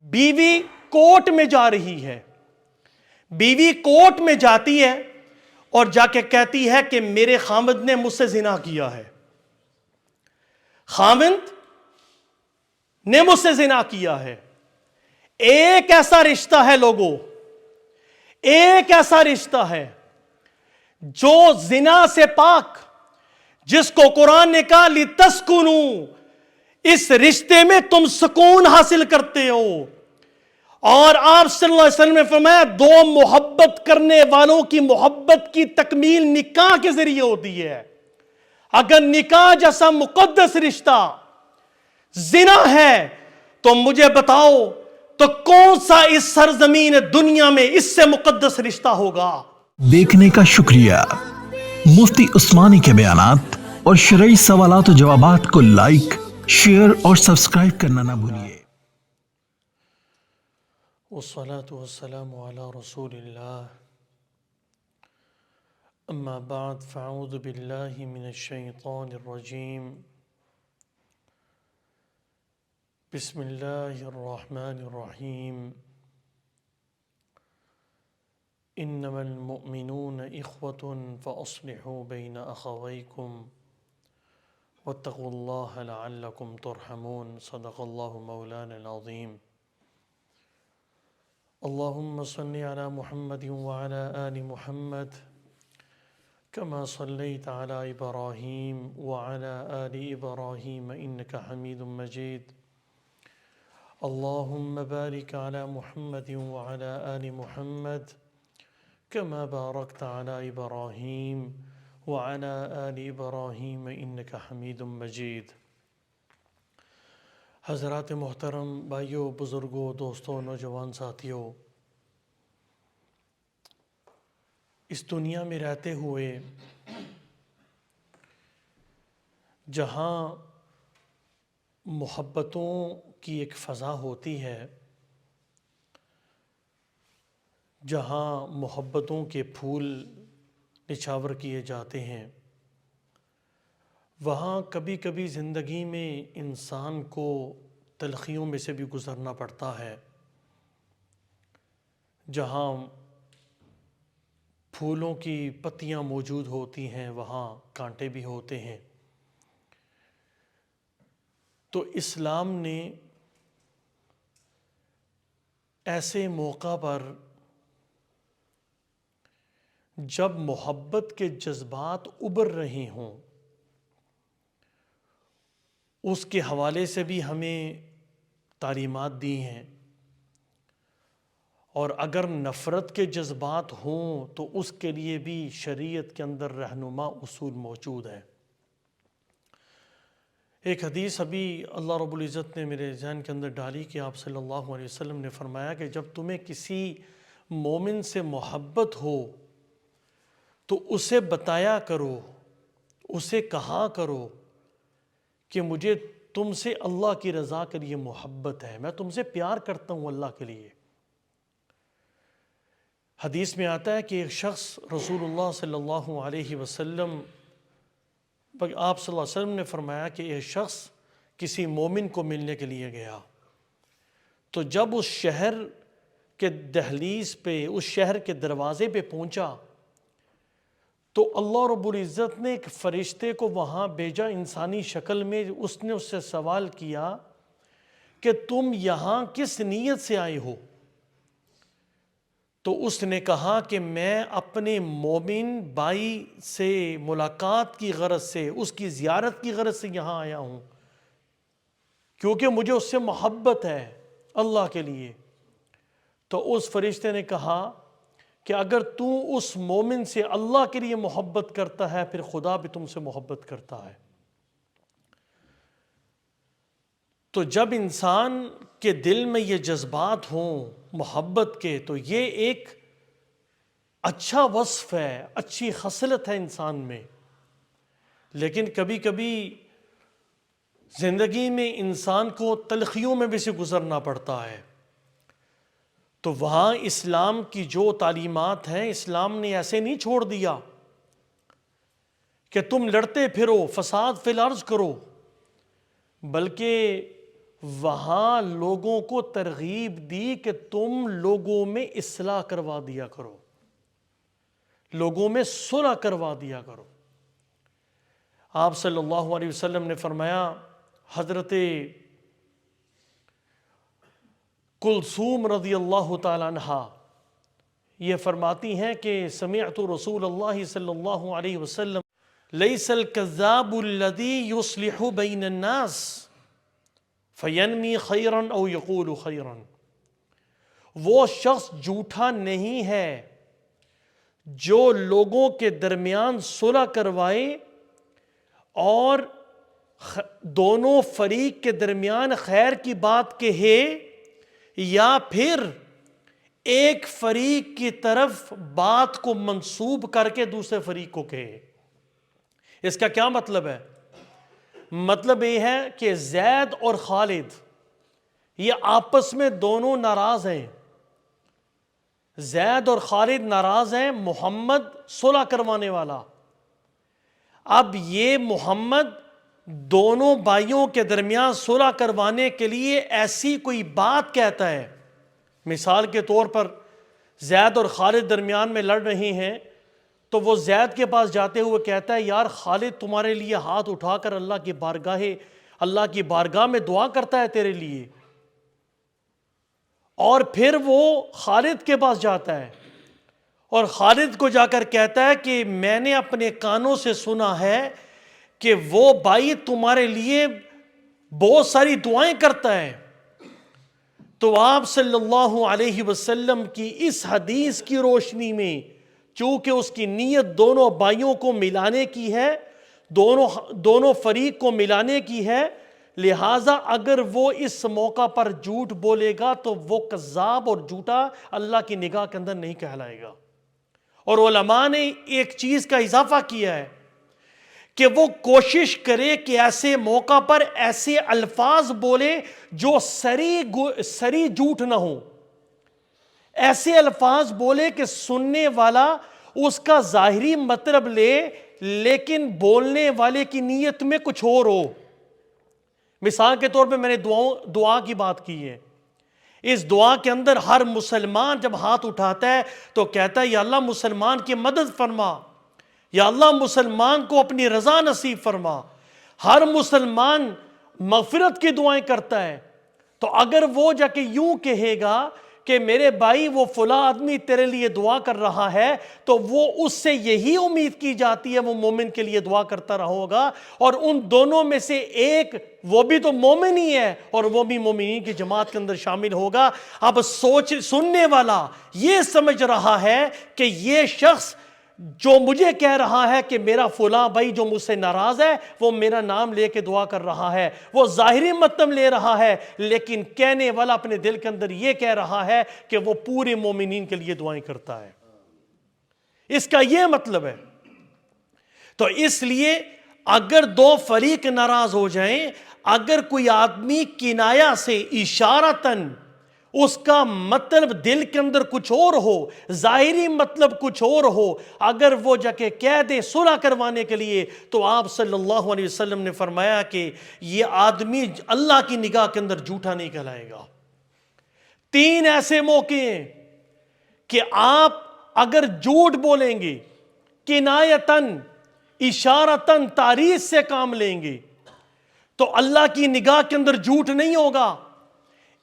بیوی کورٹ میں جا رہی ہے، بیوی کورٹ میں جاتی ہے اور جا کے کہتی ہے کہ میرے خاوند نے مجھ سے زنا کیا ہے، خاوند نے مجھ سے زنا کیا ہے۔ ایک ایسا رشتہ ہے لوگوں، ایک ایسا رشتہ ہے جو زنا سے پاک، جس کو قرآن نے کہا لِتَسْكُنُوا، اس رشتے میں تم سکون حاصل کرتے ہو۔ اور آپ صلی اللہ علیہ وسلم نے فرمایا دو محبت کرنے والوں کی محبت کی تکمیل نکاح کے ذریعے ہوتی ہے۔ اگر نکاح جیسا مقدس رشتہ زنا ہے تو مجھے بتاؤ تو کون سا اس سرزمین دنیا میں اس سے مقدس رشتہ ہوگا؟ دیکھنے کا شکریہ۔ مفتی عثمانی کے بیانات اور شرعی سوالات و جوابات کو لائک، شیئر اور سبسکرائب کرنا نہ بھولیے۔ والصلاة والسلام على رسول اللہ، اما بعد فاعوذ باللہ من الشیطان الرجیم، بسم اللہ الرحمن الرحیم، انما المؤمنون اخوة فاصلحوا بین اخویکم واتقوا اللہ لعلکم ترحمون، صدق اللہ مولانا العظیم۔ اللہم صل علی محمد وعلی آل محمد کما صلیت علی ابراہیم وعلی آل ابراہیم انک حمید مجید۔ اللہم بارک علی محمد وعلی آل محمد کما بارکت علی ابراہیم وعلی آل ابراہیم انک حمید مجید۔ حضرات محترم بھائیوں، بزرگوں، دوستوں، نوجوان ساتھیوں، اس دنیا میں رہتے ہوئے جہاں محبتوں کی ایک فضا ہوتی ہے، جہاں محبتوں کے پھول نچھاور کیے جاتے ہیں، وہاں کبھی کبھی زندگی میں انسان کو تلخیوں میں سے بھی گزرنا پڑتا ہے۔ جہاں پھولوں کی پتیاں موجود ہوتی ہیں وہاں کانٹے بھی ہوتے ہیں۔ تو اسلام نے ایسے موقع پر جب محبت کے جذبات ابھر رہے ہوں، اس کے حوالے سے بھی ہمیں تعلیمات دی ہیں، اور اگر نفرت کے جذبات ہوں تو اس کے لیے بھی شریعت کے اندر رہنما اصول موجود ہے۔ ایک حدیث ابھی اللہ رب العزت نے میرے ذہن کے اندر ڈالی کہ آپ صلی اللہ علیہ وسلم نے فرمایا کہ جب تمہیں کسی مومن سے محبت ہو تو اسے بتایا کرو، اسے کہا کرو کہ مجھے تم سے اللہ کی رضا کے لیے محبت ہے، میں تم سے پیار کرتا ہوں اللہ کے لیے۔ حدیث میں آتا ہے کہ ایک شخص رسول اللہ صلی اللہ علیہ وسلم، آپ صلی اللہ علیہ وسلم نے فرمایا کہ ایک شخص کسی مومن کو ملنے کے لیے گیا، تو جب اس شہر کے دہلیز پہ، اس شہر کے دروازے پہ پہنچا تو اللہ رب العزت نے ایک فرشتے کو وہاں بھیجا انسانی شکل میں۔ اس نے اس سے سوال کیا کہ تم یہاں کس نیت سے آئے ہو؟ تو اس نے کہا کہ میں اپنے مومن بھائی سے ملاقات کی غرض سے، اس کی زیارت کی غرض سے یہاں آیا ہوں، کیونکہ مجھے اس سے محبت ہے اللہ کے لیے۔ تو اس فرشتے نے کہا کہ اگر تو اس مومن سے اللہ کے لیے محبت کرتا ہے پھر خدا بھی تم سے محبت کرتا ہے۔ تو جب انسان کے دل میں یہ جذبات ہوں محبت کے تو یہ ایک اچھا وصف ہے، اچھی خصلت ہے انسان میں۔ لیکن کبھی کبھی زندگی میں انسان کو تلخیوں میں بھی سے گزرنا پڑتا ہے، تو وہاں اسلام کی جو تعلیمات ہیں، اسلام نے ایسے نہیں چھوڑ دیا کہ تم لڑتے پھرو، فساد فی الارض کرو، بلکہ وہاں لوگوں کو ترغیب دی کہ تم لوگوں میں اصلاح کروا دیا کرو، لوگوں میں صلح کروا دیا کرو۔ آپ صلی اللہ علیہ وسلم نے فرمایا، حضرت کلثوم رضی اللہ تعالی عنہا یہ فرماتی ہیں کہ سمعت رسول اللہ صلی اللہ علیہ وسلم لیس الکذاب الذی یصلح بین الناس فینمی خیرا او یقول خیرا، وہ شخص جھوٹا نہیں ہے جو لوگوں کے درمیان صلح کروائے اور دونوں فریق کے درمیان خیر کی بات کہے، یا پھر ایک فریق کی طرف بات کو منسوب کر کے دوسرے فریق کو کہے۔ اس کا کیا مطلب ہے؟ مطلب یہ ہے کہ زید اور خالد یہ آپس میں دونوں ناراض ہیں، زید اور خالد ناراض ہیں، محمد صلح کروانے والا۔ اب یہ محمد دونوں بھائیوں کے درمیان صلح کروانے کے لیے ایسی کوئی بات کہتا ہے، مثال کے طور پر زید اور خالد درمیان میں لڑ رہے ہیں تو وہ زید کے پاس جاتے ہوئے کہتا ہے، یار خالد تمہارے لیے ہاتھ اٹھا کر اللہ کی بارگاہ میں دعا کرتا ہے تیرے لیے، اور پھر وہ خالد کے پاس جاتا ہے اور خالد کو جا کر کہتا ہے کہ میں نے اپنے کانوں سے سنا ہے کہ وہ بھائی تمہارے لیے بہت ساری دعائیں کرتا ہے۔ تو آپ صلی اللہ علیہ وسلم کی اس حدیث کی روشنی میں، چونکہ اس کی نیت دونوں بھائیوں کو ملانے کی ہے، دونوں فریق کو ملانے کی ہے، لہٰذا اگر وہ اس موقع پر جھوٹ بولے گا تو وہ کذاب اور جھوٹا اللہ کی نگاہ کے اندر نہیں کہلائے گا۔ اور علماء نے ایک چیز کا اضافہ کیا ہے کہ وہ کوشش کرے کہ ایسے موقع پر ایسے الفاظ بولے جو سری جھوٹ نہ ہوں، ایسے الفاظ بولے کہ سننے والا اس کا ظاہری مطلب لے لیکن بولنے والے کی نیت میں کچھ اور ہو۔ مثال کے طور پہ میں نے دعا کی بات کی ہے، اس دعا کے اندر ہر مسلمان جب ہاتھ اٹھاتا ہے تو کہتا ہے یا اللہ مسلمان کی مدد فرما، یا اللہ مسلمان کو اپنی رضا نصیب فرما، ہر مسلمان مغفرت کی دعائیں کرتا ہے۔ تو اگر وہ جا کے یوں کہے گا کہ میرے بھائی وہ فلاں آدمی تیرے لیے دعا کر رہا ہے، تو وہ اس سے یہی امید کی جاتی ہے وہ مومن کے لیے دعا کرتا رہا ہوگا، اور ان دونوں میں سے ایک وہ بھی تو مومن ہی ہے اور وہ بھی مومنین کی جماعت کے اندر شامل ہوگا۔ اب سننے والا یہ سمجھ رہا ہے کہ یہ شخص جو مجھے کہہ رہا ہے کہ میرا فلاں بھائی جو مجھ سے ناراض ہے وہ میرا نام لے کے دعا کر رہا ہے، وہ ظاہری مطلب لے رہا ہے، لیکن کہنے والا اپنے دل کے اندر یہ کہہ رہا ہے کہ وہ پورے مومنین کے لیے دعائیں کرتا ہے۔ اس کا یہ مطلب ہے۔ تو اس لیے اگر دو فریق ناراض ہو جائیں، اگر کوئی آدمی کنایا سے اشارتاً اس کا مطلب دل کے اندر کچھ اور ہو، ظاہری مطلب کچھ اور ہو، اگر وہ جا کے کہہ دے صلح کروانے کے لیے، تو آپ صلی اللہ علیہ وسلم نے فرمایا کہ یہ آدمی اللہ کی نگاہ کے اندر جھوٹا نہیں کہلائے گا۔ 3 ایسے موقع ہیں کہ آپ اگر جھوٹ بولیں گے، کنایتاً اشارتاً تعریض سے کام لیں گے، تو اللہ کی نگاہ کے اندر جھوٹ نہیں ہوگا۔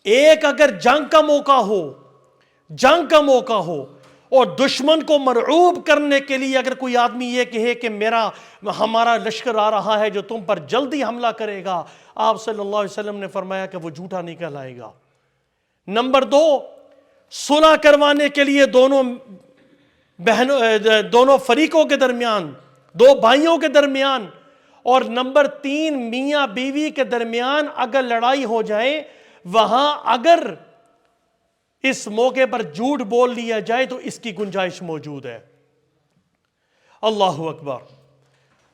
ایک اگر جنگ کا موقع ہو اور دشمن کو مرعوب کرنے کے لیے اگر کوئی آدمی یہ کہے کہ ہمارا لشکر آ رہا ہے جو تم پر جلدی حملہ کرے گا، آپ صلی اللہ علیہ وسلم نے فرمایا کہ وہ جھوٹا نہیں کہلائے گا۔ نمبر 2، صلح کروانے کے لیے دونوں فریقوں کے درمیان، 2 بھائیوں کے درمیان، اور نمبر 3 میاں بیوی کے درمیان اگر لڑائی ہو جائے، وہاں اگر اس موقع پر جھوٹ بول لیا جائے تو اس کی گنجائش موجود ہے۔ اللہ اکبر۔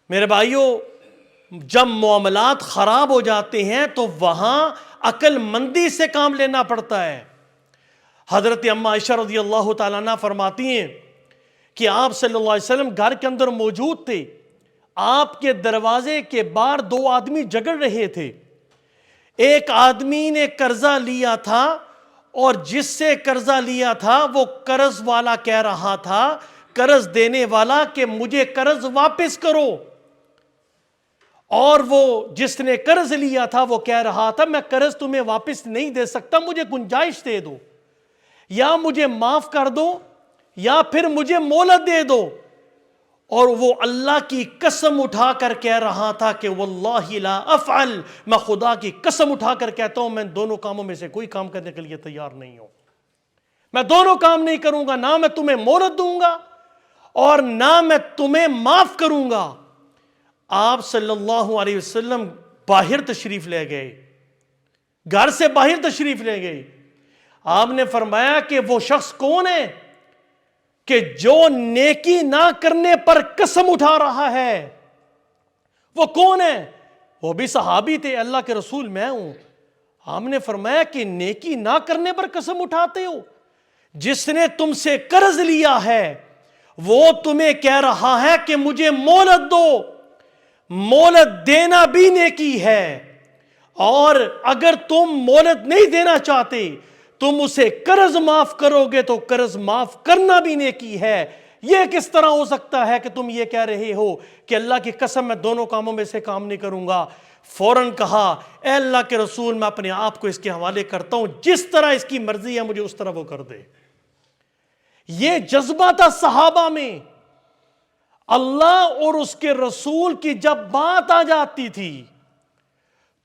میرے بھائیوں، جب معاملات خراب ہو جاتے ہیں تو وہاں عقل مندی سے کام لینا پڑتا ہے۔ حضرت اما عائشہ رضی اللہ تعالیٰ عنہ فرماتی ہیں کہ آپ صلی اللہ علیہ وسلم گھر کے اندر موجود تھے، آپ کے دروازے کے باہر 2 آدمی جھگڑ رہے تھے، ایک آدمی نے قرضہ لیا تھا اور جس سے قرضہ لیا تھا وہ قرض والا کہہ رہا تھا، قرض دینے والا، کہ مجھے قرض واپس کرو، اور وہ جس نے قرض لیا تھا وہ کہہ رہا تھا میں قرض تمہیں واپس نہیں دے سکتا، مجھے گنجائش دے دو، یا مجھے معاف کر دو یا پھر مجھے مہلت دے دو۔ اور وہ اللہ کی قسم اٹھا کر کہہ رہا تھا کہ واللہ لا افعل، میں خدا کی قسم اٹھا کر کہتا ہوں میں دونوں کاموں میں سے کوئی کام کرنے کے لیے تیار نہیں ہوں، میں دونوں کام نہیں کروں گا، نہ میں تمہیں مہلت دوں گا اور نہ میں تمہیں معاف کروں گا۔ آپ صلی اللہ علیہ وسلم باہر تشریف لے گئے، گھر سے باہر تشریف لے گئے۔ آپ نے فرمایا کہ وہ شخص کون ہے کہ جو نیکی نہ کرنے پر قسم اٹھا رہا ہے؟ وہ کون ہے؟ وہ بھی صحابی تھے، اللہ کے رسول میں ہوں۔ آپ نے فرمایا کہ نیکی نہ کرنے پر قسم اٹھاتے ہو؟ جس نے تم سے قرض لیا ہے وہ تمہیں کہہ رہا ہے کہ مجھے مہلت دو، مہلت دینا بھی نیکی ہے، اور اگر تم مہلت نہیں دینا چاہتے تم اسے قرض معاف کرو گے تو قرض معاف کرنا بھی نیکی ہے۔ یہ کس طرح ہو سکتا ہے کہ تم یہ کہہ رہے ہو کہ اللہ کی قسم میں دونوں کاموں میں سے کام نہیں کروں گا؟ فوراً کہا اے اللہ کے رسول میں اپنے آپ کو اس کے حوالے کرتا ہوں، جس طرح اس کی مرضی ہے مجھے اس طرح وہ کر دے۔ یہ جذبہ تھا صحابہ میں۔ اللہ اور اس کے رسول کی جب بات آ جاتی تھی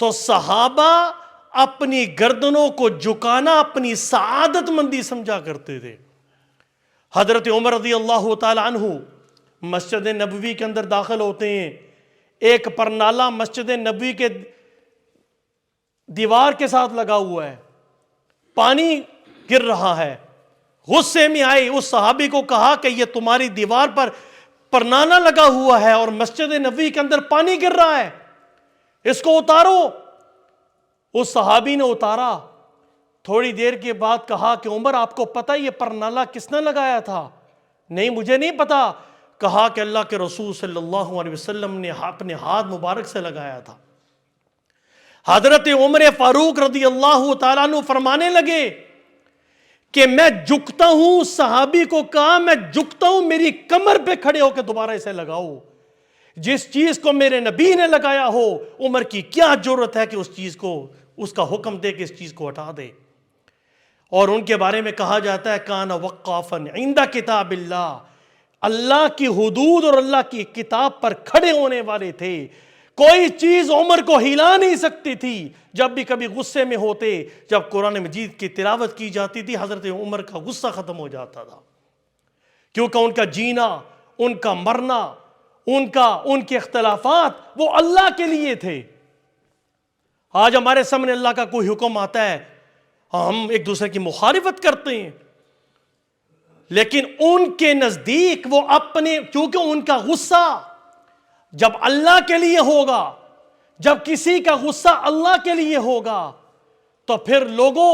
تو صحابہ اپنی گردنوں کو جھکانا اپنی سعادت مندی سمجھا کرتے تھے۔ حضرت عمر رضی اللہ تعالی عنہ مسجد نبوی کے اندر داخل ہوتے ہیں، ایک پرنالہ مسجد نبوی کے دیوار کے ساتھ لگا ہوا ہے، پانی گر رہا ہے۔ غصے میں آئے، اس صحابی کو کہا کہ یہ تمہاری دیوار پر پرنالہ لگا ہوا ہے اور مسجد نبوی کے اندر پانی گر رہا ہے، اس کو اتارو۔ اس صحابی نے اتارا۔ تھوڑی دیر کے بعد کہا کہ عمر آپ کو پتہ یہ پرنالہ کس نے لگایا تھا؟ نہیں مجھے نہیں پتا۔ کہا کہ اللہ کے رسول صلی اللہ علیہ وسلم نے اپنے ہاتھ مبارک سے لگایا تھا۔ حضرت عمر فاروق رضی اللہ تعالیٰ عنہ فرمانے لگے کہ میں جھکتا ہوں، صحابی کو کہا میں جھکتا ہوں، میری کمر پہ کھڑے ہو کے دوبارہ اسے لگاؤ۔ جس چیز کو میرے نبی نے لگایا ہو، عمر کی کیا جرأت ہے کہ اس چیز کو، اس کا حکم دے کہ اس چیز کو ہٹا دے۔ اور ان کے بارے میں کہا جاتا ہے کان وقافا عند کتاب اللہ، اللہ کی حدود اور اللہ کی کتاب پر کھڑے ہونے والے تھے۔ کوئی چیز عمر کو ہلا نہیں سکتی تھی۔ جب بھی کبھی غصے میں ہوتے، جب قرآن مجید کی تلاوت کی جاتی تھی، حضرت عمر کا غصہ ختم ہو جاتا تھا، کیونکہ ان کا جینا، ان کا مرنا، ان کے اختلافات وہ اللہ کے لیے تھے۔ آج ہمارے سامنے اللہ کا کوئی حکم آتا ہے، ہم ایک دوسرے کی مخالفت کرتے ہیں، لیکن ان کے نزدیک وہ اپنے، کیونکہ ان کا غصہ جب اللہ کے لیے ہوگا، جب کسی کا غصہ اللہ کے لیے ہوگا تو پھر لوگوں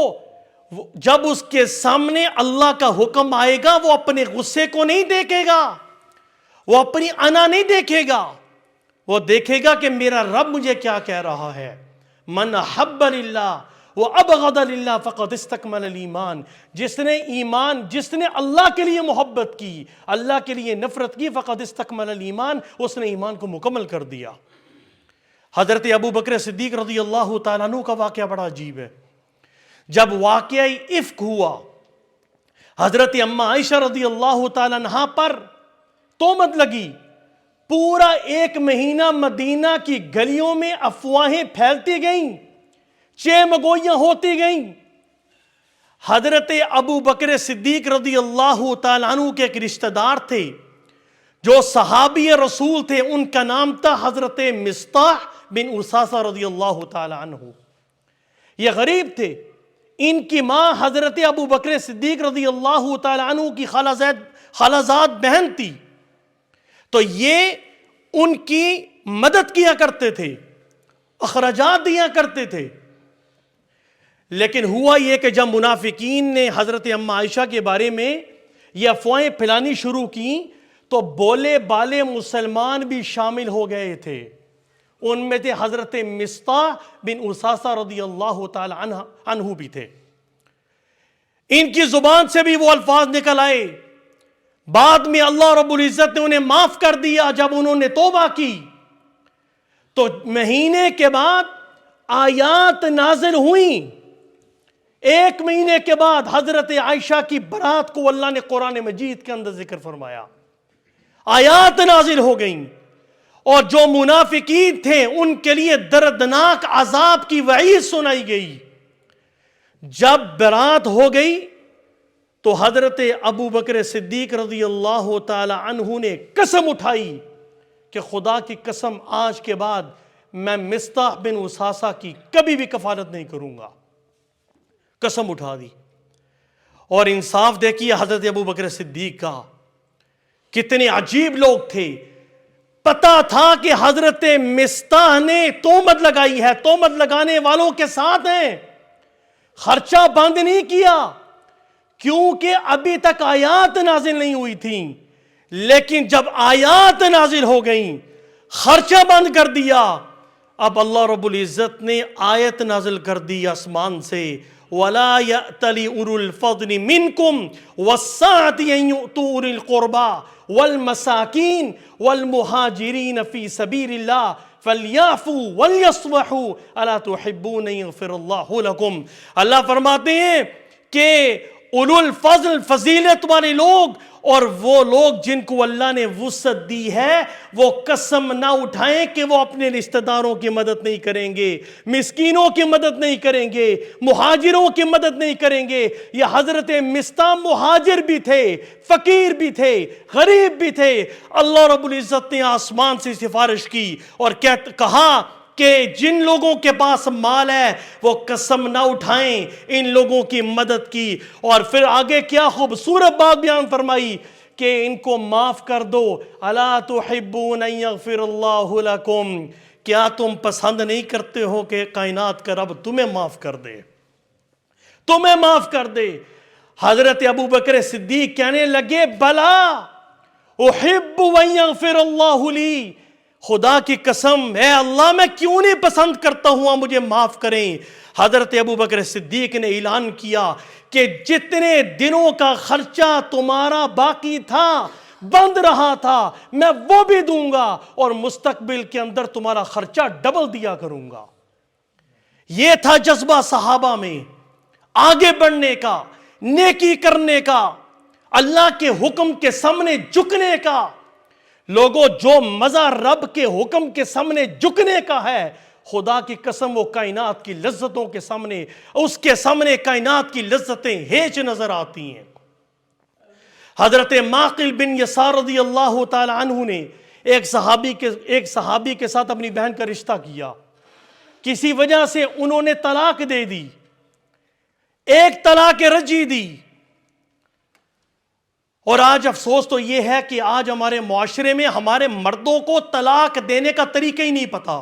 جب اس کے سامنے اللہ کا حکم آئے گا وہ اپنے غصے کو نہیں دیکھے گا، وہ اپنی انا نہیں دیکھے گا، وہ دیکھے گا کہ میرا رب مجھے کیا کہہ رہا ہے۔ من احب للہ وابغض للہ فقد استکمل الایمان، جس نے اللہ کے لیے محبت کی، اللہ کے لیے نفرت کی، فقد استکمل الایمان، اس نے ایمان کو مکمل کر دیا۔ حضرت ابو بکر صدیق رضی اللہ تعالیٰ عنہ کا واقعہ بڑا عجیب ہے۔ جب واقعہ افک ہوا، حضرت اماں عائشہ رضی اللہ تعالیٰ عنہ پر تہمت لگی، پورا 1 مہینہ مدینہ کی گلیوں میں افواہیں پھیلتی گئیں، چیمگوئیاں ہوتی گئیں۔ حضرت ابو بکر صدیق رضی اللہ تعالیٰ عنہ کے ایک رشتہ دار تھے جو صحابی رسول تھے، ان کا نام تھا حضرت مصطح بن اساسہ رضی اللہ تعالیٰ عنہ۔ یہ غریب تھے، ان کی ماں حضرت ابو بکر صدیق رضی اللہ تعالیٰ عنہ کی خالازاد بہن تھی، تو یہ ان کی مدد کیا کرتے تھے، اخراجات دیا کرتے تھے۔ لیکن ہوا یہ کہ جب منافقین نے حضرت اماں عائشہ کے بارے میں یہ افواہیں پھیلانی شروع کی تو بولے بالے مسلمان بھی شامل ہو گئے تھے، ان میں تھے حضرت مصطح بن اساسہ رضی اللہ تعالی عنہ بھی تھے. ان کی زبان سے بھی وہ الفاظ نکل آئے. بعد میں اللہ رب العزت نے انہیں معاف کر دیا جب انہوں نے توبہ کی. تو مہینے کے بعد آیات نازل ہوئیں. 1 مہینے کے بعد حضرت عائشہ کی برات کو اللہ نے قرآن مجید کے اندر ذکر فرمایا, آیات نازل ہو گئیں, اور جو منافقین تھے ان کے لیے دردناک عذاب کی وعید سنائی گئی. جب برات ہو گئی تو حضرت ابو بکر صدیق رضی اللہ تعالی عنہ نے قسم اٹھائی کہ خدا کی قسم آج کے بعد میں مصطح بن اساسہ کی کبھی بھی کفالت نہیں کروں گا. قسم اٹھا دی. اور انصاف دیکھیے حضرت ابو بکر صدیق کا, کتنے عجیب لوگ تھے. پتا تھا کہ حضرت مصطح نے تہمت لگائی ہے, تہمت لگانے والوں کے ساتھ ہیں, خرچہ بند نہیں کیا کیونکہ ابھی تک آیات نازل نہیں ہوئی تھیں. لیکن جب آیات نازل ہو گئیں خرچہ بند کر دیا. اب اللہ رب العزت نے آیت نازل کر دی آسمان سے, وَلَا يَأْتَلِ أُولُو الْفَضْلِ مِنْكُمْ وَالسَّعَةِ أَنْ يُؤْتُوا أُولِي الْقُرْبَى وَالْمَسَاكِينَ وَالْمُهَاجِرِينَ فِي سَبِيلِ اللَّهِ فَلْيَعْفُوا وَلْيَصْفَحُوا أَلَا تُحِبُّونَ أَنْ يَغْفِرَ اللَّهُ لَكُمْ. اللہ فرماتے ہیں کہ اولو الفضل, فضیلت والے لوگ, اور وہ لوگ جن کو اللہ نے وسعت دی ہے وہ قسم نہ اٹھائیں کہ وہ اپنے رشتہ داروں کی مدد نہیں کریں گے, مسکینوں کی مدد نہیں کریں گے, مہاجروں کی مدد نہیں کریں گے. یہ حضرت مصطح مہاجر بھی تھے, فقیر بھی تھے, غریب بھی تھے. اللہ رب العزت نے آسمان سے سفارش کی اور کہا کہ جن لوگوں کے پاس مال ہے وہ قسم نہ اٹھائیں ان لوگوں کی مدد کی. اور پھر آگے کیا خوبصورت بات بیان فرمائی کہ ان کو معاف کر دو. الا تحبون ان یغفر اللہ لکم, کیا تم پسند نہیں کرتے ہو کہ کائنات کا رب تمہیں معاف کر دے, تمہیں معاف کر دے. حضرت ابو بکر صدیق کہنے لگے بلا احب ان یغفر اللہ لی, خدا کی قسم ہے اللہ میں کیوں نہیں پسند کرتا ہوں مجھے معاف کریں. حضرت ابو بکر صدیق نے اعلان کیا کہ جتنے دنوں کا خرچہ تمہارا باقی تھا, بند رہا تھا, میں وہ بھی دوں گا, اور مستقبل کے اندر تمہارا خرچہ ڈبل دیا کروں گا. یہ تھا جذبہ صحابہ میں آگے بڑھنے کا, نیکی کرنے کا, اللہ کے حکم کے سامنے جھکنے کا. لوگوں جو مزہ رب کے حکم کے سامنے جھکنے کا ہے, خدا کی قسم وہ کائنات کی لذتوں کے سامنے, اس کے سامنے کائنات کی لذتیں ہیچ نظر آتی ہیں. حضرت معقل بن یسار رضی اللہ تعالی عنہ نے ایک صحابی کے ساتھ اپنی بہن کا رشتہ کیا. کسی وجہ سے انہوں نے طلاق دے دی, ایک طلاق رجعی دی. اور آج افسوس تو یہ ہے کہ آج ہمارے معاشرے میں ہمارے مردوں کو طلاق دینے کا طریقہ ہی نہیں پتا.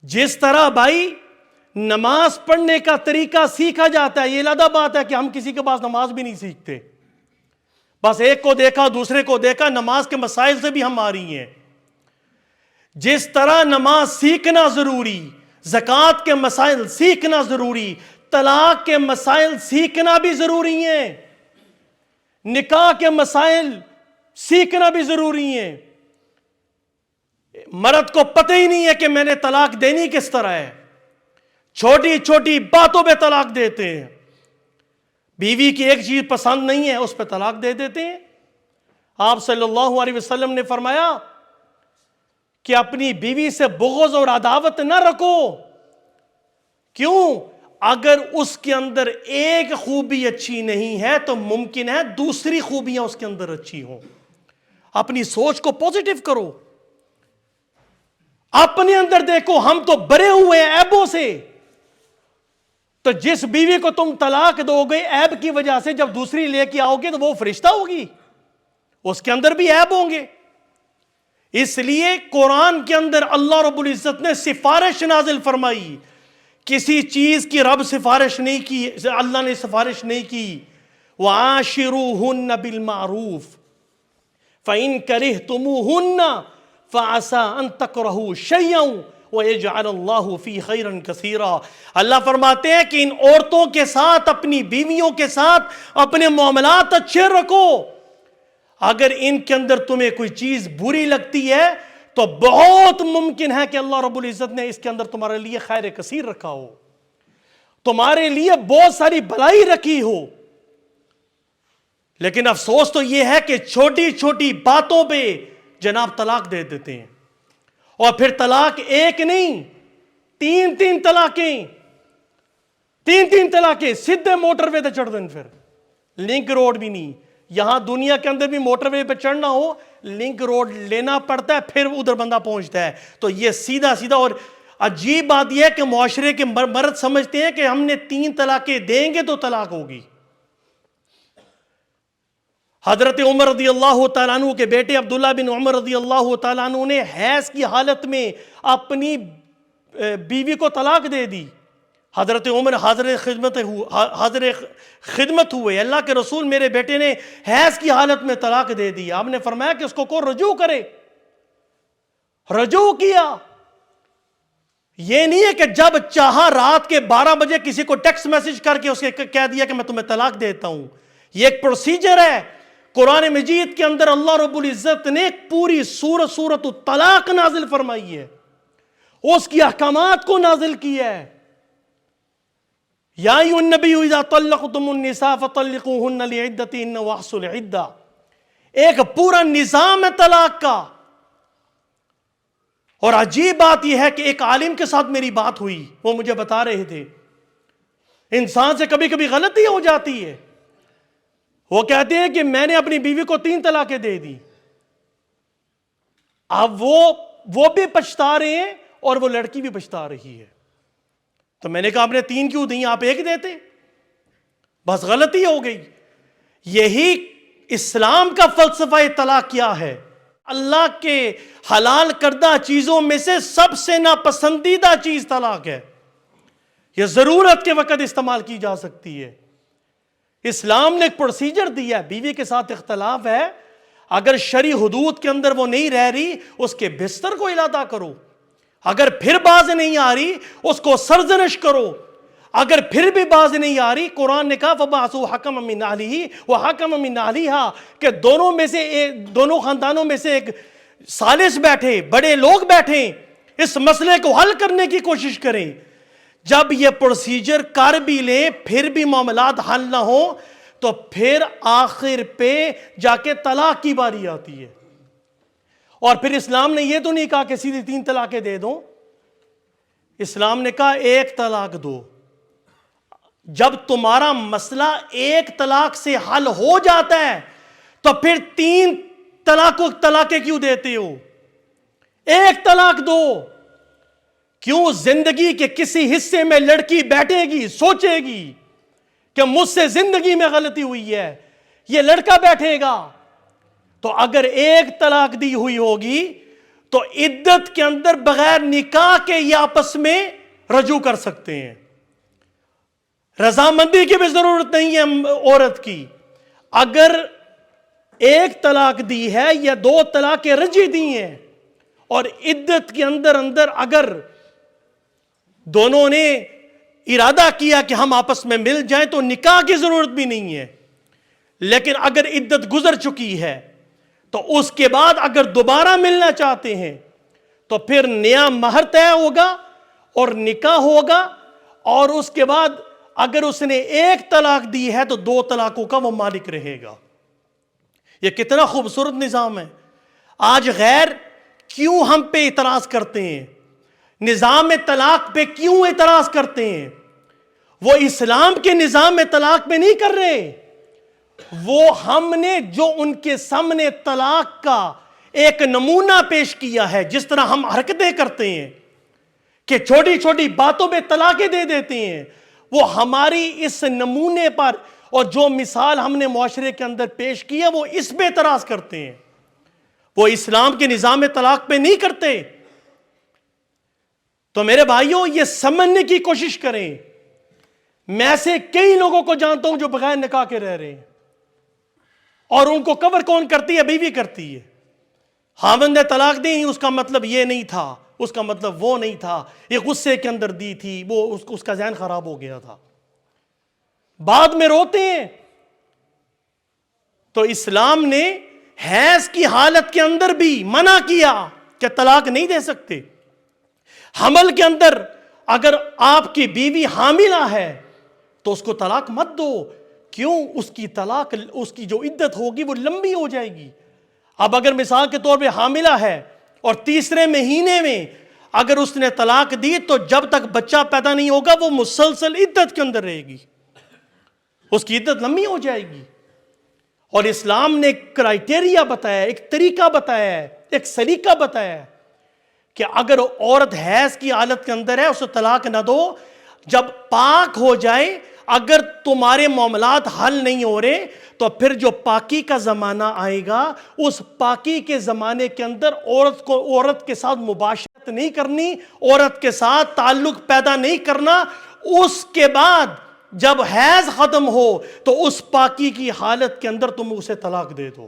جس طرح بھائی نماز پڑھنے کا طریقہ سیکھا جاتا ہے, یہ علیحدہ بات ہے کہ ہم کسی کے پاس نماز بھی نہیں سیکھتے, بس ایک کو دیکھا دوسرے کو دیکھا, نماز کے مسائل سے بھی ہم آ رہی ہیں. جس طرح نماز سیکھنا ضروری, زکوٰۃ کے مسائل سیکھنا ضروری, طلاق کے مسائل سیکھنا بھی ضروری ہیں, نکاح کے مسائل سیکھنا بھی ضروری ہیں. مرد کو پتہ ہی نہیں ہے کہ میں نے طلاق دینی کس طرح ہے, چھوٹی چھوٹی باتوں پہ طلاق دیتے ہیں. بیوی کی ایک چیز پسند نہیں ہے اس پہ طلاق دے دیتے ہیں. آپ صلی اللہ علیہ وسلم نے فرمایا کہ اپنی بیوی سے بغض اور عداوت نہ رکھو. کیوں؟ اگر اس کے اندر ایک خوبی اچھی نہیں ہے تو ممکن ہے دوسری خوبیاں اس کے اندر اچھی ہوں. اپنی سوچ کو پوزیٹو کرو, اپنے اندر دیکھو. ہم تو بھرے ہوئے ہیں عیبوں سے, تو جس بیوی کو تم طلاق دو گے عیب کی وجہ سے, جب دوسری لے کے آؤ گے تو وہ فرشتہ ہوگی, اس کے اندر بھی عیب ہوں گے. اس لیے قرآن کے اندر اللہ رب العزت نے سفارش نازل فرمائی. کسی چیز کی رب سفارش نہیں کی, اللہ نے سفارش نہیں کی. وَعَاشِرُوهُنَّ بِالْمَعْرُوفِ فَإِن كَرِهْتُمُوهُنَّ فَعَسَىٰ أَن تَكْرَهُوا شَيْئًا وَيَجْعَلَ اللَّهُ فِيهِ خَيْرًا كَثِيرًا۔ اللہ فرماتے ہیں کہ ان عورتوں کے ساتھ، اپنی بیویوں کے ساتھ اپنے معاملات اچھے رکھو۔ اگر ان کے اندر تمہیں کوئی چیز بری لگتی ہے تو بہت ممکن ہے کہ اللہ رب العزت نے اس کے اندر تمہارے لیے خیر کثیر رکھا ہو، تمہارے لیے بہت ساری بھلائی رکھی ہو۔ لیکن افسوس تو یہ ہے کہ چھوٹی چھوٹی باتوں پہ جناب طلاق دے دیتے ہیں، اور پھر طلاق ایک نہیں، تین طلاقیں سیدھے موٹر وے تے چڑھ دیں، پھر لنک روڈ بھی نہیں۔ یہاں دنیا کے اندر بھی موٹر وے پہ چڑھنا ہو لنک روڈ لینا پڑتا ہے، پھر ادھر بندہ پہنچتا ہے۔ تو یہ سیدھا، اور عجیب بات یہ ہے کہ معاشرے کے مرد سمجھتے ہیں کہ ہم نے 3 طلاقیں دیں گے تو طلاق ہوگی۔ حضرت عمر رضی اللہ تعالیٰ عنہ کے بیٹے عبداللہ بن عمر رضی اللہ تعالیٰ عنہ نے حیض کی حالت میں اپنی بیوی کو طلاق دے دی۔ حضرت عمر حاضر خدمت ہوئے، اللہ کے رسول میرے بیٹے نے حیض کی حالت میں طلاق دے دی۔ آپ نے فرمایا کہ اس کو رجوع کرے، رجوع کیا۔ یہ نہیں ہے کہ جب چاہا رات کے 12 بجے کسی کو ٹیکسٹ میسج کر کے اسے کہہ دیا کہ میں تمہیں طلاق دیتا ہوں۔ یہ ایک پروسیجر ہے۔ قرآن مجید کے اندر اللہ رب العزت نے ایک پوری سورت الطلاق نازل فرمائی ہے، اس کی احکامات کو نازل کیا ہے۔ یا ایھا النبی اذا طلقتم النساء فطلقوہن لعدتہن واحصوا العدہ، ایک پورا نظام ہے طلاق کا۔ اور عجیب بات یہ ہے کہ ایک عالم کے ساتھ میری بات ہوئی، وہ مجھے بتا رہے تھے انسان سے کبھی کبھی غلطی ہو جاتی ہے۔ وہ کہتے ہیں کہ میں نے اپنی بیوی کو 3 طلاقیں دے دی۔ اب وہ بھی پچھتا رہے ہیں اور وہ لڑکی بھی پچھتا رہی ہے۔ تو میں نے کہا آپ نے 3 کیوں دیں، آپ 1 دیتے، بس غلطی ہو گئی۔ یہی اسلام کا فلسفہ طلاق کیا ہے؟ اللہ کے حلال کردہ چیزوں میں سے سب سے ناپسندیدہ چیز طلاق ہے۔ یہ ضرورت کے وقت استعمال کی جا سکتی ہے۔ اسلام نے ایک پروسیجر دیا ہے، بیوی کے ساتھ اختلاف ہے، اگر شرعی حدود کے اندر وہ نہیں رہ رہی، اس کے بستر کو علادہ کرو۔ اگر پھر باز نہیں آ رہی، اس کو سرزنش کرو۔ اگر پھر بھی باز نہیں آ رہی، قرآن نے کہا فَبَعَثُوا حَكَمًا مِّنْ أَهْلِهِ وَحَكَمًا مِّنْ أَهْلِهَا، کہ دونوں خاندانوں میں سے ایک ثالث بیٹھے، بڑے لوگ بیٹھیں، اس مسئلے کو حل کرنے کی کوشش کریں۔ جب یہ پروسیجر کر بھی لیں پھر بھی معاملات حل نہ ہو تو پھر آخر پہ جا کے طلاق کی باری آتی ہے۔ اور پھر اسلام نے یہ تو نہیں کہا کہ سیدھی 3 طلاقیں دے دو، اسلام نے کہا 1 طلاق دو۔ جب تمہارا مسئلہ 1 طلاق سے حل ہو جاتا ہے تو پھر 3 طلاقیں کیوں دیتے ہو؟ 1 طلاق دو۔ کیوں زندگی کے کسی حصے میں لڑکی بیٹھے گی، سوچے گی کہ مجھ سے زندگی میں غلطی ہوئی ہے، یہ لڑکا بیٹھے گا؟ تو اگر 1 طلاق دی ہوئی ہوگی تو عدت کے اندر بغیر نکاح کے یہ آپس میں رجوع کر سکتے ہیں۔ رضامندی کی بھی ضرورت نہیں ہے عورت کی۔ اگر 1 طلاق دی ہے یا 2 طلاقیں رجی دی ہیں اور عدت کے اندر اگر دونوں نے ارادہ کیا کہ ہم آپس میں مل جائیں تو نکاح کی ضرورت بھی نہیں ہے۔ لیکن اگر عدت گزر چکی ہے تو اس کے بعد اگر دوبارہ ملنا چاہتے ہیں تو پھر نیا مہر طے ہوگا اور نکاح ہوگا، اور اس کے بعد اگر اس نے 1 طلاق دی ہے تو 2 طلاقوں کا وہ مالک رہے گا۔ یہ کتنا خوبصورت نظام ہے۔ آج غیر کیوں ہم پہ اعتراض کرتے ہیں، نظام طلاق پہ کیوں اعتراض کرتے ہیں؟ وہ اسلام کے نظام طلاق پہ نہیں کر رہے، وہ ہم نے جو ان کے سامنے طلاق کا ایک نمونہ پیش کیا ہے، جس طرح ہم حرکتیں کرتے ہیں کہ چھوٹی چھوٹی باتوں پہ طلاقیں دے دیتے ہیں، وہ ہماری اس نمونے پر اور جو مثال ہم نے معاشرے کے اندر پیش کی ہے وہ اس پہ اعتراض کرتے ہیں۔ وہ اسلام کے نظام طلاق پہ نہیں کرتے۔ تو میرے بھائیوں یہ سمجھنے کی کوشش کریں، میں ایسے کئی لوگوں کو جانتا ہوں جو بغیر نکاح کے رہ رہے ہیں، اور ان کو کور کون کرتی ہے؟ بیوی کرتی ہے۔ خاوند نے طلاق دی اس کا مطلب یہ نہیں تھا، اس کا مطلب وہ نہیں تھا، یہ غصے کے اندر دی تھی، وہ اس کا ذہن خراب ہو گیا تھا، بعد میں روتے ہیں۔ تو اسلام نے حیض کی حالت کے اندر بھی منع کیا کہ طلاق نہیں دے سکتے۔ حمل کے اندر اگر آپ کی بیوی حاملہ ہے تو اس کو طلاق مت دو، کیوں؟ اس کی طلاق، اس کی جو عدت ہوگی وہ لمبی ہو جائے گی۔ اب اگر مثال کے طور پہ حاملہ ہے اور تیسرے مہینے میں اگر اس نے طلاق دی تو جب تک بچہ پیدا نہیں ہوگا وہ مسلسل عدت کے اندر رہے گی، اس کی عدت لمبی ہو جائے گی۔ اور اسلام نے ایک کرائٹیریا بتایا ہے، ایک طریقہ بتایا ہے، ایک سلیقہ بتایا ہے کہ اگر عورت حیض کی حالت کے اندر ہے اسے طلاق نہ دو، جب پاک ہو جائے، اگر تمہارے معاملات حل نہیں ہو رہے تو پھر جو پاکی کا زمانہ آئے گا اس پاکی کے زمانے کے اندر عورت کے ساتھ مباشرت نہیں کرنی، عورت کے ساتھ تعلق پیدا نہیں کرنا۔ اس کے بعد جب حیض ختم ہو تو اس پاکی کی حالت کے اندر تم اسے طلاق دے دو،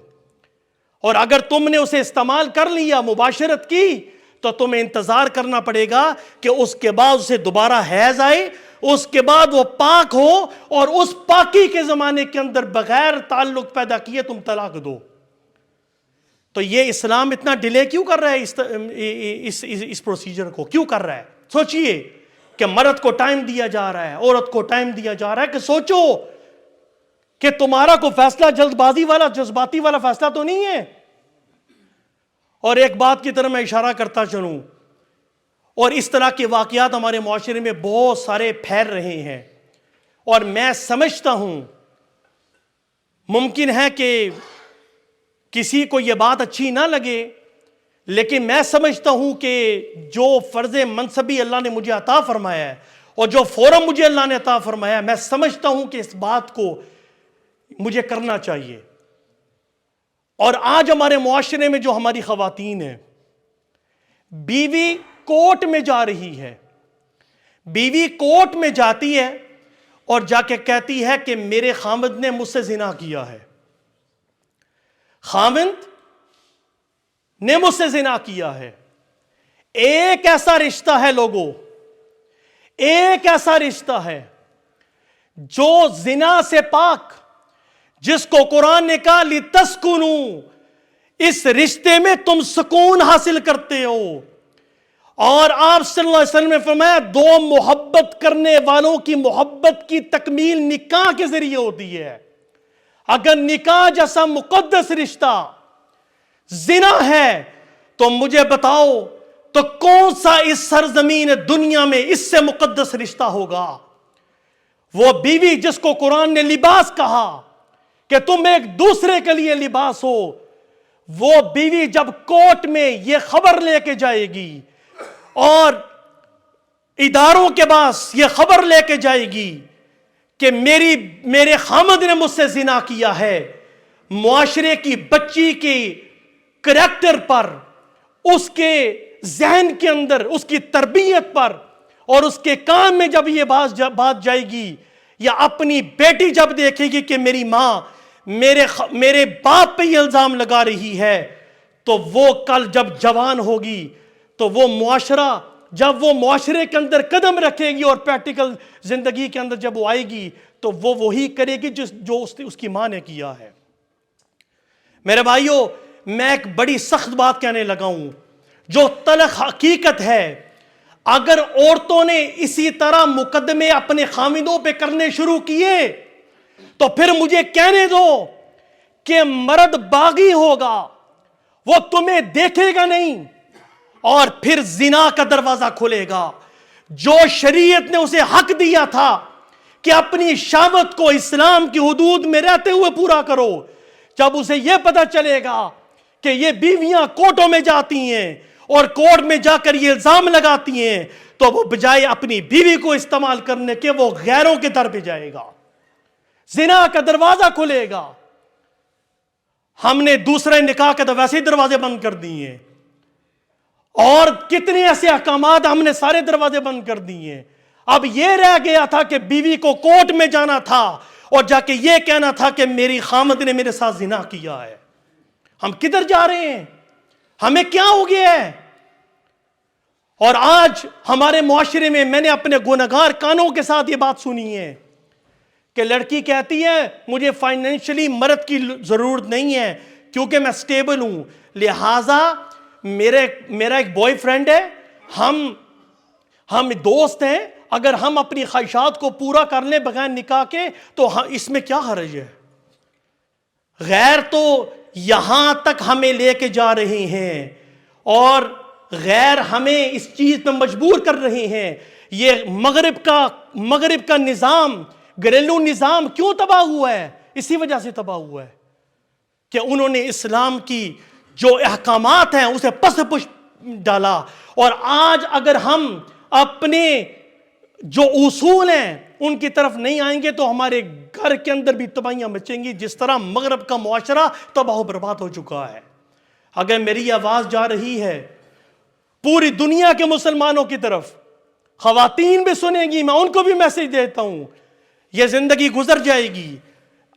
اور اگر تم نے اسے استعمال کر لیا، مباشرت کی، تو تمہیں انتظار کرنا پڑے گا کہ اس کے بعد اسے دوبارہ حیض آئے، اس کے بعد وہ پاک ہو اور اس پاکی کے زمانے کے اندر بغیر تعلق پیدا کیے تم طلاق دو۔ تو یہ اسلام اتنا ڈیلے کیوں کر رہا ہے اس پروسیجر کو؟ کیوں کر رہا ہے؟ سوچئے کہ مرد کو ٹائم دیا جا رہا ہے، عورت کو ٹائم دیا جا رہا ہے کہ سوچو کہ تمہارا کوئی فیصلہ جلد بازی والا، جذباتی والا فیصلہ تو نہیں ہے۔ اور ایک بات کی طرف میں اشارہ کرتا چلوں، اور اس طرح کے واقعات ہمارے معاشرے میں بہت سارے پھیل رہے ہیں، اور میں سمجھتا ہوں ممکن ہے کہ کسی کو یہ بات اچھی نہ لگے، لیکن میں سمجھتا ہوں کہ جو فرض منصبی اللہ نے مجھے عطا فرمایا ہے اور جو فورم مجھے اللہ نے عطا فرمایا ہے، میں سمجھتا ہوں کہ اس بات کو مجھے کرنا چاہیے۔ اور آج ہمارے معاشرے میں جو ہماری خواتین ہیں، بیوی کورٹ میں جا رہی ہے، بیوی کورٹ میں جاتی ہے اور جا کے کہتی ہے کہ میرے خاوند نے مجھ سے زنا کیا ہے، خاوند نے مجھ سے زنا کیا ہے۔ ایک ایسا رشتہ ہے لوگوں، ایک ایسا رشتہ ہے جو زنا سے پاک، جس کو قرآن نے کہا لِتَسْكُنُوا، اس رشتے میں تم سکون حاصل کرتے ہو۔ اور آپ صلی اللہ علیہ وسلم نے فرمایا دو محبت کرنے والوں کی محبت کی تکمیل نکاح کے ذریعے ہوتی ہے۔ اگر نکاح جیسا مقدس رشتہ زنا ہے تو مجھے بتاؤ تو کون سا اس سرزمین دنیا میں اس سے مقدس رشتہ ہوگا؟ وہ بیوی جس کو قرآن نے لباس کہا کہ تم ایک دوسرے کے لیے لباس ہو، وہ بیوی جب کورٹ میں یہ خبر لے کے جائے گی اور اداروں کے پاس یہ خبر لے کے جائے گی کہ میرے خامد نے مجھ سے زنا کیا ہے، معاشرے کی بچی کی کریکٹر پر، اس کے ذہن کے اندر، اس کی تربیت پر اور اس کے کام میں جب یہ بات جائے گی، یا اپنی بیٹی جب دیکھے گی کہ میری ماں میرے باپ پہ یہ الزام لگا رہی ہے، تو وہ کل جب جوان ہوگی تو وہ معاشرہ، جب وہ معاشرے کے اندر قدم رکھے گی اور پریکٹیکل زندگی کے اندر جب وہ آئے گی تو وہ وہی کرے گی جو اس کی ماں نے کیا ہے۔ میرے بھائیوں، میں ایک بڑی سخت بات کہنے لگا ہوں جو تلخ حقیقت ہے۔ اگر عورتوں نے اسی طرح مقدمے اپنے خاوندوں پہ کرنے شروع کیے تو پھر مجھے کہنے دو کہ مرد باغی ہوگا، وہ تمہیں دیکھے گا نہیں اور پھر زنا کا دروازہ کھلے گا۔ جو شریعت نے اسے حق دیا تھا کہ اپنی شہوت کو اسلام کی حدود میں رہتے ہوئے پورا کرو، جب اسے یہ پتہ چلے گا کہ یہ بیویاں کورٹوں میں جاتی ہیں اور کورٹ میں جا کر یہ الزام لگاتی ہیں، تو وہ بجائے اپنی بیوی کو استعمال کرنے کے وہ غیروں کے در پہ جائے گا، زنا کا دروازہ کھلے گا۔ ہم نے دوسرے نکاح کے تو ویسے ہی دروازے بند کر دیے ہیں، اور کتنے ایسے احکامات ہم نے سارے دروازے بند کر دیے ہیں۔ اب یہ رہ گیا تھا کہ بیوی کو کورٹ میں جانا تھا اور جا کے یہ کہنا تھا کہ میری خامد نے میرے ساتھ زنا کیا ہے۔ ہم کدھر جا رہے ہیں؟ ہمیں کیا ہو گیا ہے؟ اور آج ہمارے معاشرے میں نے اپنے گنہگار کانوں کے ساتھ یہ بات سنی ہے کہ لڑکی کہتی ہے مجھے فائنینشلی مرد کی ضرورت نہیں ہے کیونکہ میں سٹیبل ہوں، لہٰذا میرا ایک بوائے فرینڈ ہے، ہم دوست ہیں، اگر ہم اپنی خواہشات کو پورا کر لیں بغیر نکاح کے تو اس میں کیا حرج ہے؟ غیر تو یہاں تک ہمیں لے کے جا رہے ہیں اور غیر ہمیں اس چیز پہ مجبور کر رہے ہیں۔ یہ مغرب کا نظام، گھریلو نظام کیوں تباہ ہوا ہے؟ اسی وجہ سے تباہ ہوا ہے کہ انہوں نے اسلام کی جو احکامات ہیں اسے پس پش ڈالا۔ اور آج اگر ہم اپنے جو اصول ہیں ان کی طرف نہیں آئیں گے تو ہمارے گھر کے اندر بھی تباہیاں مچیں گی، جس طرح مغرب کا معاشرہ تباہ و برباد ہو چکا ہے۔ اگر میری آواز جا رہی ہے پوری دنیا کے مسلمانوں کی طرف، خواتین بھی سنیں گی، میں ان کو بھی میسج دیتا ہوں، یہ زندگی گزر جائے گی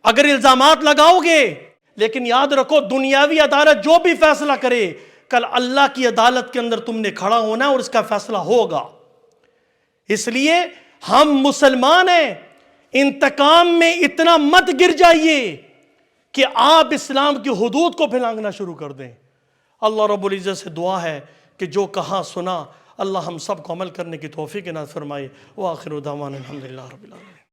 اگر الزامات لگاؤ گے، لیکن یاد رکھو دنیاوی عدالت جو بھی فیصلہ کرے کل اللہ کی عدالت کے اندر تم نے کھڑا ہونا ہے اور اس کا فیصلہ ہوگا۔ اس لیے ہم مسلمان ہیں، انتقام میں اتنا مت گر جائیے کہ آپ اسلام کی حدود کو پھلانگنا شروع کر دیں۔ اللہ رب العزت سے دعا ہے کہ جو کہا سنا اللہ ہم سب کو عمل کرنے کی توفیق عنایت فرمائے۔ وآخر دعوانا الحمدللہ رب العالمین۔